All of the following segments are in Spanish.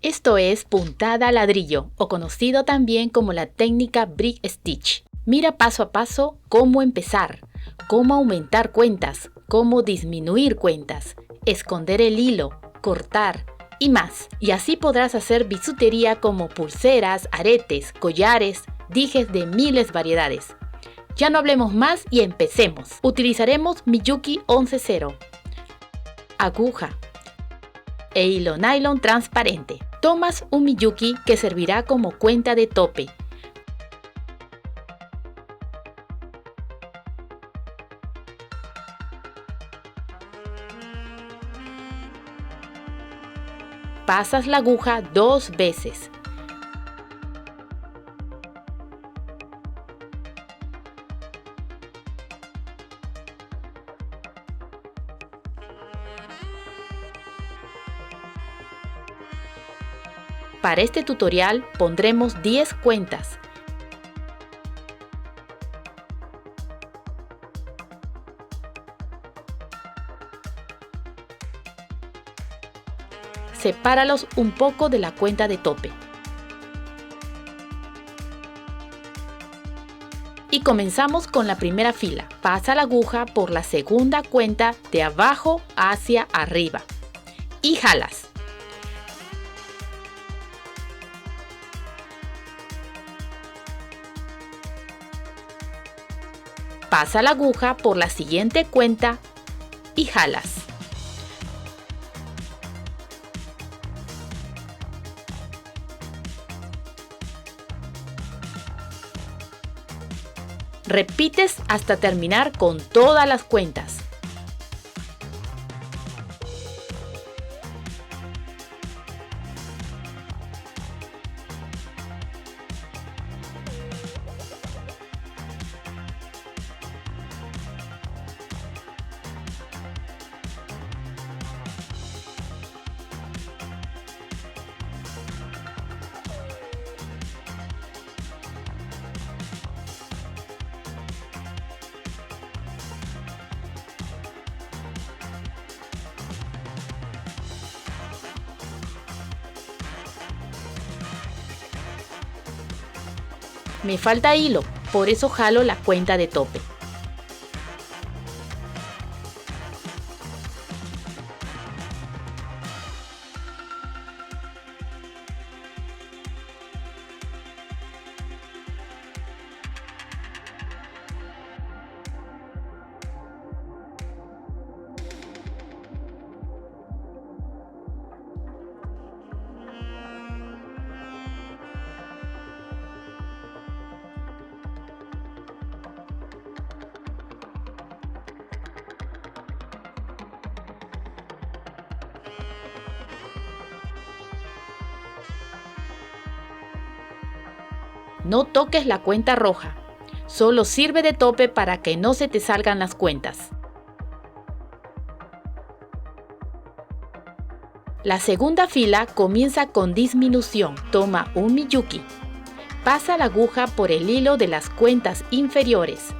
Esto es puntada ladrillo, o conocido también como la técnica Brick Stitch. Mira paso a paso cómo empezar, cómo aumentar cuentas, cómo disminuir cuentas, esconder el hilo, cortar y más. Y así podrás hacer bisutería como pulseras, aretes, collares, dijes de miles variedades. Ya no hablemos más y empecemos. Utilizaremos Miyuki 11-0, aguja e hilo nylon transparente. Tomas un Miyuki que servirá como cuenta de tope. Pasas la aguja 2 veces. Para este tutorial pondremos 10 cuentas. Sepáralos un poco de la cuenta de tope. Y comenzamos con la primera fila. Pasa la aguja por la segunda cuenta de abajo hacia arriba y jalas. Pasa la aguja por la siguiente cuenta y jalas. Repites hasta terminar con todas las cuentas. Me falta hilo, por eso jalo la cuenta de tope. No toques la cuenta roja, solo sirve de tope para que no se te salgan las cuentas. La segunda fila comienza con disminución. Toma un Miyuki, pasa la aguja por el hilo de las cuentas inferiores.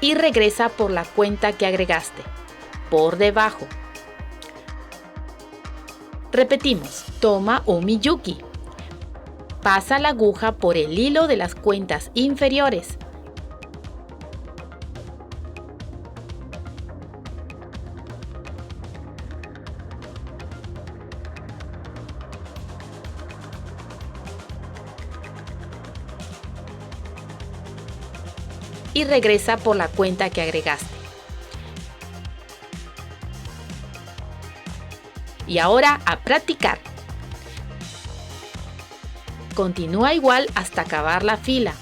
Y regresa por la cuenta que agregaste, por debajo. Repetimos, toma un Miyuki, pasa la aguja por el hilo de las cuentas inferiores. Y regresa por la cuenta que agregaste. Y ahora a practicar. Continúa igual hasta acabar la fila.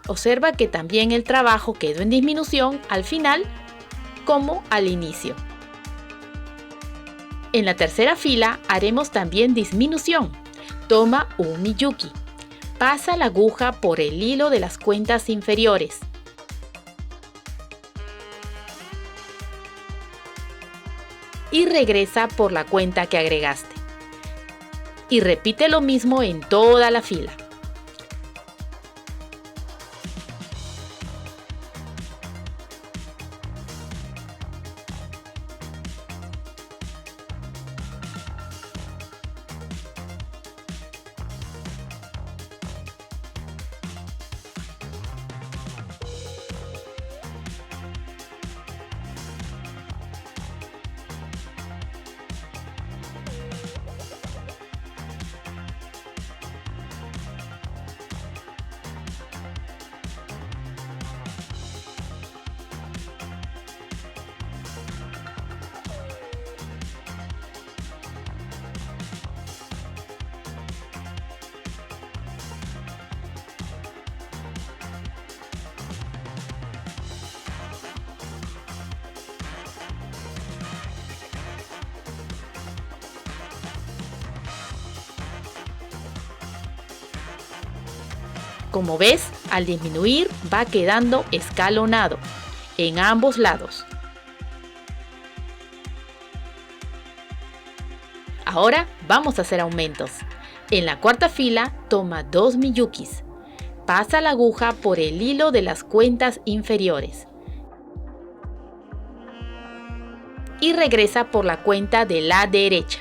Observa que también el trabajo quedó en disminución al final como al inicio. En la tercera fila haremos también disminución. Toma un miyuki. Pasa la aguja por el hilo de las cuentas inferiores. Y regresa por la cuenta que agregaste. Y repite lo mismo en toda la fila. Como ves, al disminuir va quedando escalonado en ambos lados. Ahora vamos a hacer aumentos. En la cuarta fila toma 2 miyukis. Pasa la aguja por el hilo de las cuentas inferiores. Y regresa por la cuenta de la derecha.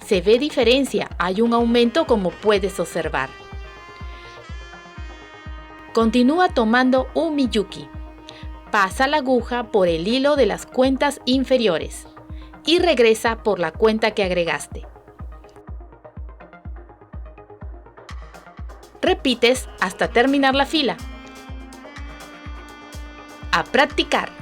Se ve diferencia, hay un aumento como puedes observar. Continúa tomando un miyuki. Pasa la aguja por el hilo de las cuentas inferiores y regresa por la cuenta que agregaste. Repites hasta terminar la fila. A practicar.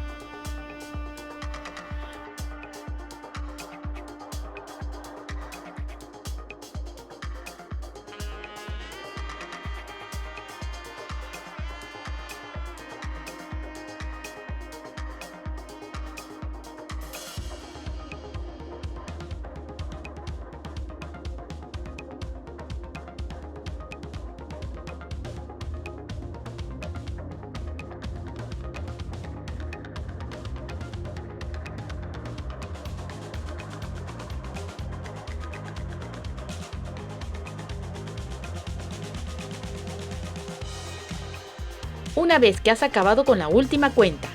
Una vez que has acabado con la última cuenta,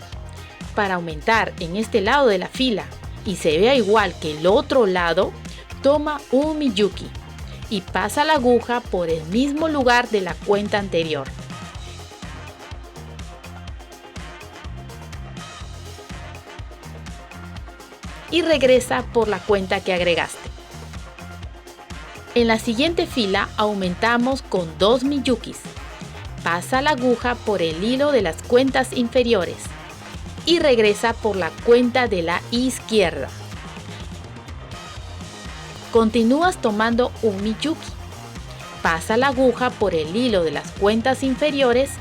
para aumentar en este lado de la fila y se vea igual que el otro lado, toma un miyuki y pasa la aguja por el mismo lugar de la cuenta anterior. Y regresa por la cuenta que agregaste. En la siguiente fila aumentamos con 2 miyukis. Pasa la aguja por el hilo de las cuentas inferiores y regresa por la cuenta de la izquierda. Continúas tomando un miyuki. Pasa la aguja por el hilo de las cuentas inferiores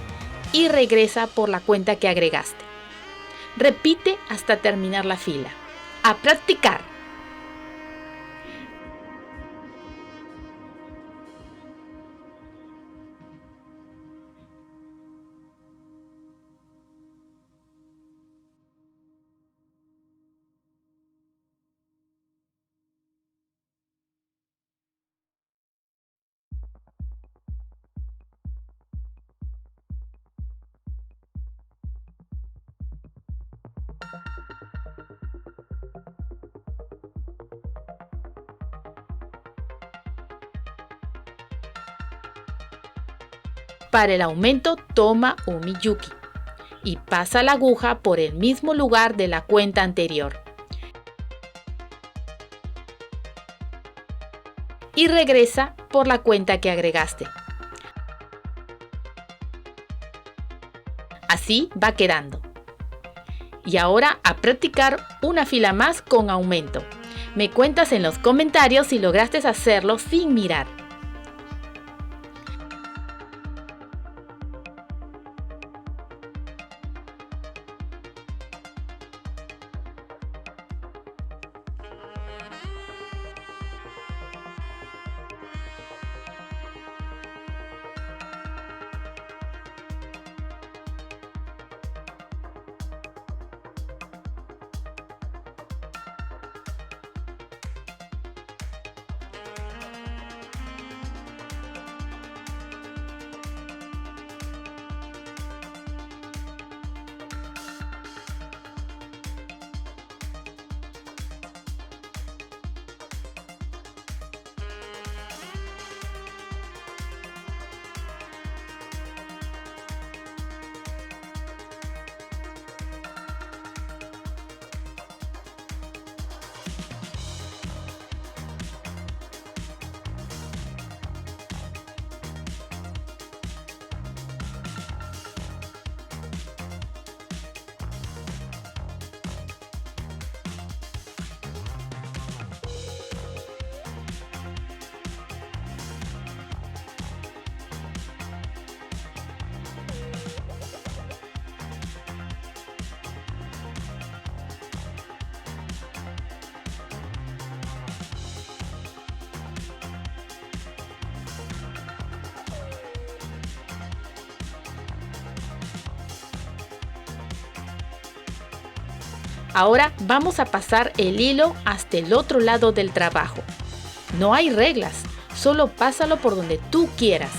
y regresa por la cuenta que agregaste. Repite hasta terminar la fila. A practicar. Para el aumento toma un miyuki y pasa la aguja por el mismo lugar de la cuenta anterior. y regresa por la cuenta que agregaste. Así va quedando. Y ahora a practicar una fila más con aumento. Me cuentas en los comentarios si lograste hacerlo sin mirar. Ahora vamos a pasar el hilo hasta el otro lado del trabajo. No hay reglas, solo pásalo por donde tú quieras.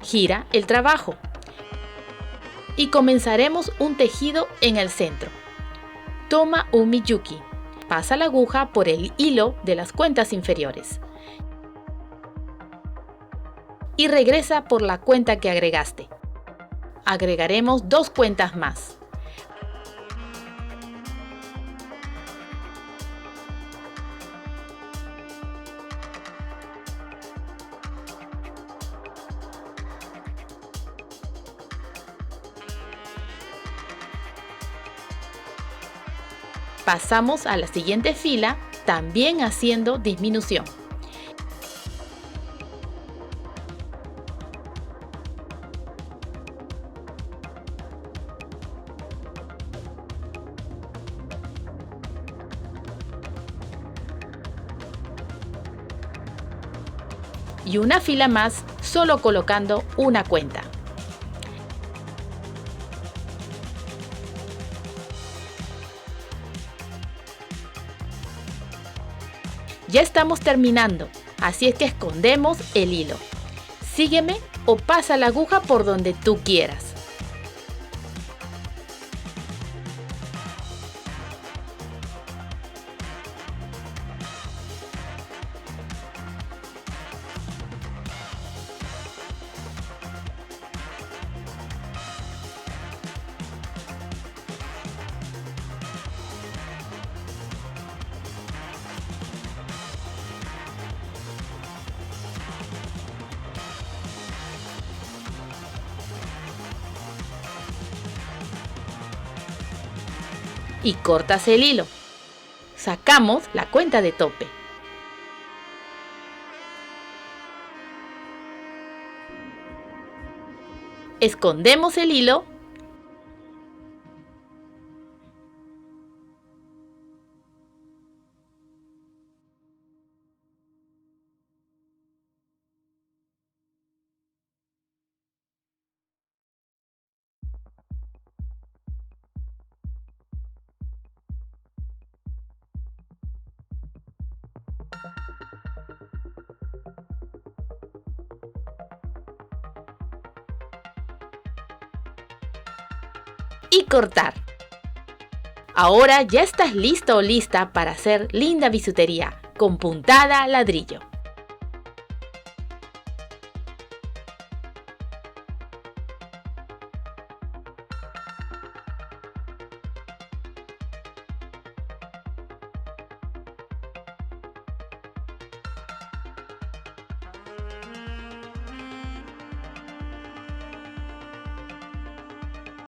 Gira el trabajo y comenzaremos un tejido en el centro. Toma un miyuki, pasa la aguja por el hilo de las cuentas inferiores y regresa por la cuenta que agregaste. Agregaremos 2 cuentas más. Pasamos a la siguiente fila, también haciendo disminución. Y una fila más, solo colocando una cuenta. Ya estamos terminando, así es que escondemos el hilo. Sígueme o pasa la aguja por donde tú quieras. Y cortas el hilo. Sacamos la cuenta de tope. Escondemos el hilo Y cortar. Ahora ya estás listo o lista para hacer linda bisutería con puntada ladrillo.